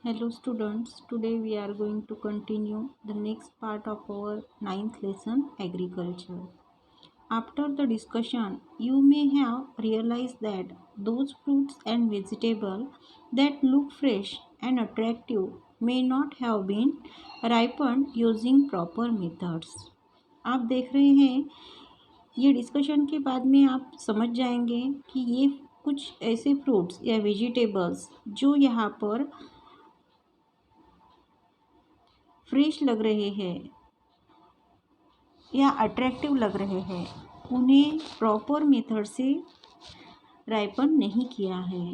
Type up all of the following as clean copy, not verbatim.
Hello students, today we are going to continue the next part of our ninth lesson agriculture. After the discussion, you may have realized that those fruits and vegetables that look fresh and attractive may not have been ripened using proper methods. आप देख रहे हैं ये discussion के बाद में आप समझ जाएंगे कि ये कुछ ऐसे फ्रूट्स या वेजिटेबल्स जो यहाँ पर फ्रेश लग रहे हैं या अट्रैक्टिव लग रहे हैं उन्हें प्रॉपर मेथड से राइपन नहीं किया है.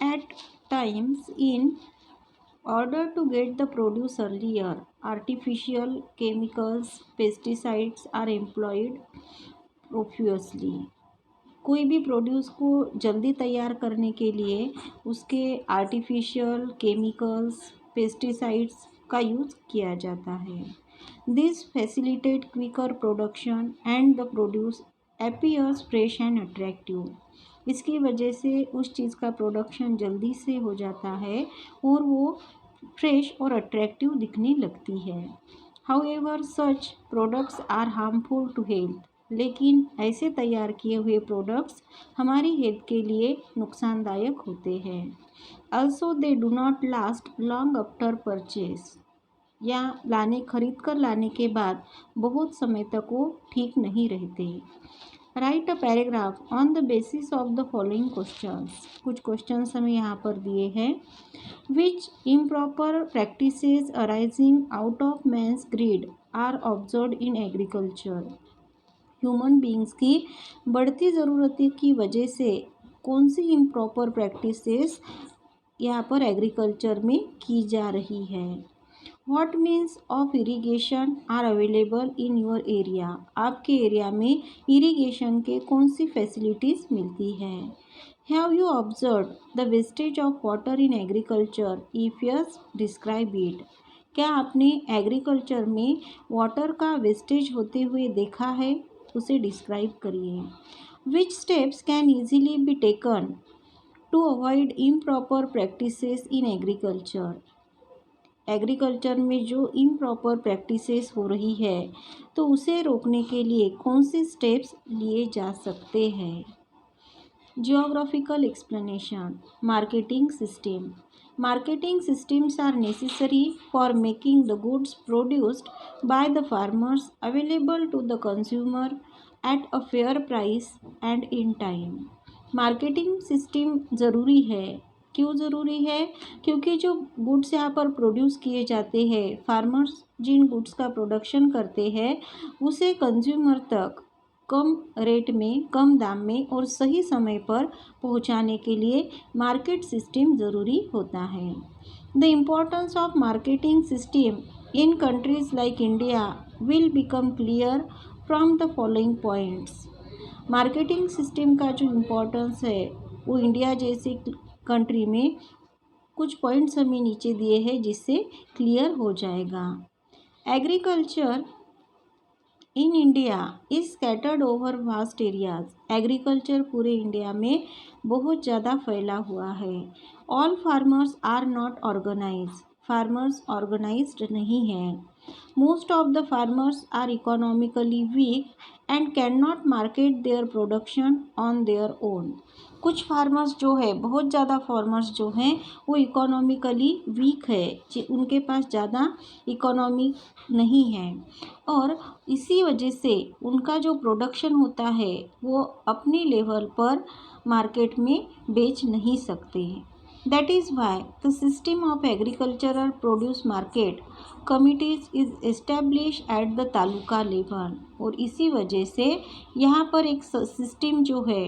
At times in order to get the produce earlier artificial chemicals pesticides are employed profusely. कोई भी प्रोड्यूस को जल्दी तैयार करने के लिए उसके आर्टिफिशियल केमिकल्स पेस्टिसाइड्स का यूज़ किया जाता है. This facilitate quicker production and the produce appears fresh and attractive. इसकी वजह से उस चीज़ का प्रोडक्शन जल्दी से हो जाता है और वो फ्रेश और अट्रैक्टिव दिखने लगती है. However such products are harmful to health. लेकिन ऐसे तैयार किए हुए प्रोडक्ट्स हमारी हेल्थ के लिए नुकसानदायक होते हैं. also they do not last long after purchase. या खरीद कर लाने के बाद बहुत समय तक वो ठीक नहीं रहते. Write a paragraph on the basis of the following questions. कुछ क्वेश्चंस हमें यहाँ पर दिए हैं. Which improper practices arising out of man's greed are observed in agriculture. Human beings की बढ़ती ज़रूरतों की वजह से कौन सी इम्प्रॉपर प्रैक्टिसेस यहाँ पर एग्रीकल्चर में की जा रही है. What means of irrigation are available in your area. आपके एरिया में इरिगेशन के कौन सी फैसिलिटीज़ मिलती है. Have you observe the wastage of water in agriculture. If yes describe it. क्या आपने एग्रीकल्चर में वाटर का वेस्टेज होते हुए देखा है, उसे डिस्क्राइब करिए. Which steps can easily be taken to avoid improper practices in agriculture. Agriculture में जो इम्प्रॉपर प्रैक्टिसेस हो रही है तो उसे रोकने के लिए कौन से स्टेप्स लिए जा सकते हैं. Geographical explanation. Marketing system. Marketing systems are necessary for making the goods produced by the farmers available to the consumer at a fair price and in time. Marketing system ज़रूरी है. क्यों ज़रूरी है? क्योंकि जो गुड्स यहाँ पर प्रोड्यूस किए जाते हैं, फार्मर्स जिन गुड्स का प्रोडक्शन करते हैं उसे कंज्यूमर तक कम रेट में कम दाम में और सही समय पर पहुंचाने के लिए मार्केट सिस्टम ज़रूरी होता है. The importance of marketing system in countries like India will become clear from the following points. Marketing system का जो इम्पोर्टेंस है वो इंडिया जैसे कंट्री में कुछ पॉइंट्स हमें नीचे दिए हैं जिससे क्लियर हो जाएगा. Agriculture in India is scattered over vast areas. Agriculture पूरे इंडिया में बहुत ज़्यादा फैला हुआ है. All farmers are not organise. Farmers organised नहीं हैं. Most of the farmers are economically weak and can not market their production on their own. कुछ फार्मर्स जो है बहुत ज़्यादा फार्मर्स जो हैं वो इकोनॉमिकली वीक है, उनके पास ज़्यादा इकोनॉमी नहीं है और इसी वजह से उनका जो प्रोडक्शन होता है वो अपने लेवल पर मार्केट में बेच नहीं सकते. That is why the system of agricultural produce market committees is establish at the taluka level. और इसी वजह से यहाँ पर एक सिस्टम जो है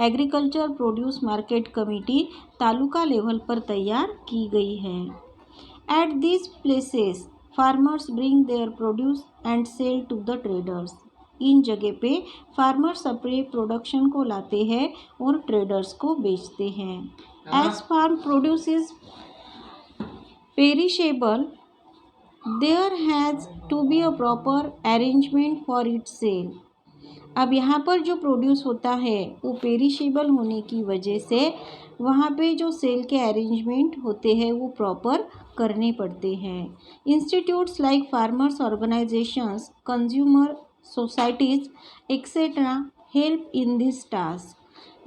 agriculture produce market committee taluka level पर तैयार की गई है. At this places farmers bring their produce and sell to the traders. इन जगह पे फार्मर्स अपने प्रोडक्शन को लाते हैं और ट्रेडर्स को बेचते हैं. As farm produce is perishable there has to be a proper arrangement for its sale. अब यहाँ पर जो प्रोड्यूस होता है वो पेरिशेबल होने की वजह से वहाँ पे जो सेल के अरेंजमेंट होते हैं वो प्रॉपर करने पड़ते हैं। Institutes like farmers organisations, consumer societies etcetera help in this task.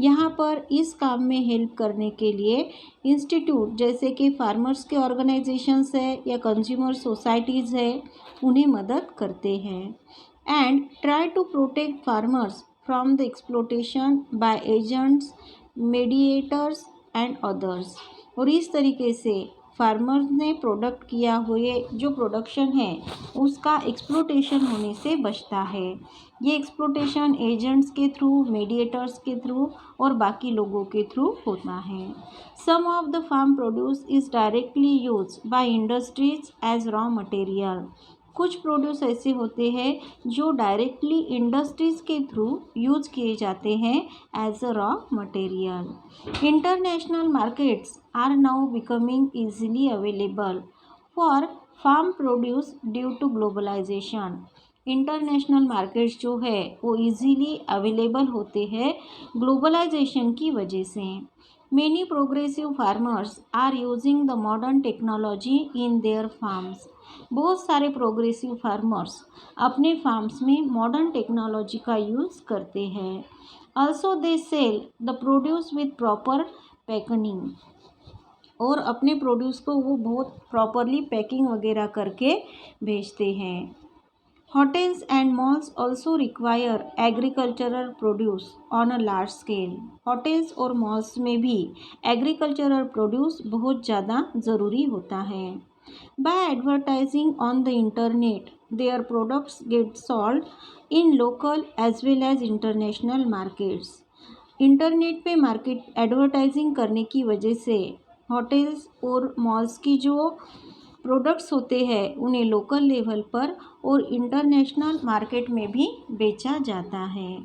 यहाँ पर इस काम में हेल्प करने के लिए इंस्टीट्यूट जैसे कि फार्मर्स के ऑर्गेनाइजेशंस है या कंज्यूमर सोसाइटीज़ है, उन्हें मदद करते हैं। And try to protect farmers from the exploitation by agents, mediators and others. और इस तरीके से फार्मर्स ने प्रोडक्ट किया हुए जो प्रोडक्शन है उसका एक्सप्लोटेशन होने से बचता है। ये एक्सप्लोटेशन एजेंट्स के थ्रू, मीडिएटर्स के थ्रू और बाकी लोगों के थ्रू होता है। Some of the farm produce is directly use by industries as raw material. कुछ प्रोड्यूस ऐसे होते हैं जो डायरेक्टली इंडस्ट्रीज़ के थ्रू यूज किए जाते हैं as a raw material. International markets are now becoming easily available for farm produce due to globalization. International markets जो है वो ईजीली अवेलेबल होते हैं ग्लोबलाइजेशन की वजह से। Many progressive farmers are using the modern technology in their farms. बहुत सारे प्रोग्रेसिव फार्मर्स अपने फार्म्स में मॉडर्न टेक्नोलॉजी का यूज़ करते हैं। Also they sell the produce with proper packaging, और अपने प्रोड्यूस को वो बहुत प्रॉपरली पैकिंग वगैरह करके भेजते हैं। Hotels and malls also require agricultural produce on a large scale. Hotels और malls में भी agricultural produce बहुत ज़्यादा ज़रूरी होता है। By advertising on the internet, their products get sold in local as well as international markets. Internet पे market advertising करने की वजह से होटल्स और मॉल्स की जो प्रोडक्ट्स होते हैं उन्हें लोकल लेवल पर और इंटरनेशनल मार्केट में भी बेचा जाता है।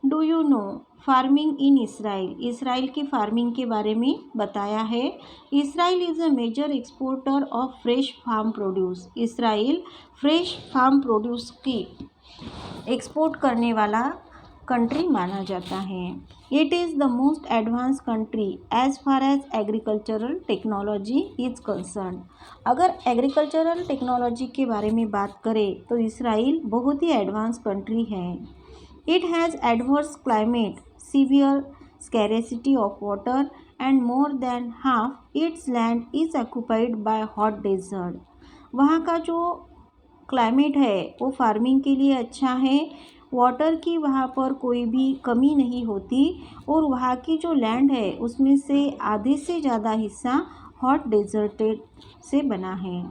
Do you know farming in Israel? Israel की फार्मिंग के बारे में बताया है। Israel is a major exporter of fresh farm produce. Israel fresh farm produce की एक्सपोर्ट करने वाला कंट्री माना जाता है। It is the most advance country as far as agricultural technology is concern. अगर एग्रीकल्चरल टेक्नोलॉजी के बारे में बात करें तो इसराइल बहुत ही एडवांस कंट्री है। It has adverse climate, severe scarcity of water and more than half its land is occupied by hot desert. वहाँ का जो क्लाइमेट है वो फार्मिंग के लिए अच्छा है। वाटर की वहाँ पर कोई भी कमी नहीं होती और वहाँ की जो लैंड है उसमें से आधे से ज़्यादा हिस्सा हॉट डेजर्टेड से बना है।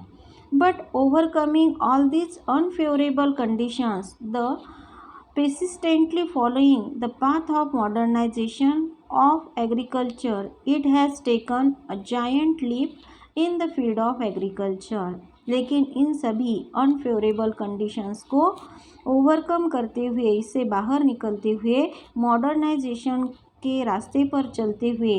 But overcoming all this unfavourable conditions, the persistently following the path of modernization of agriculture, it has taken a giant leap in the field of agriculture. लेकिन इन सभी अनफेवरेबल कंडीशंस को ओवरकम करते हुए, इससे बाहर निकलते हुए, मॉडर्नाइजेशन के रास्ते पर चलते हुए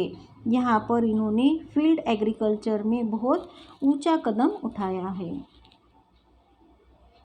यहाँ पर इन्होंने फील्ड एग्रीकल्चर में बहुत ऊंचा कदम उठाया है।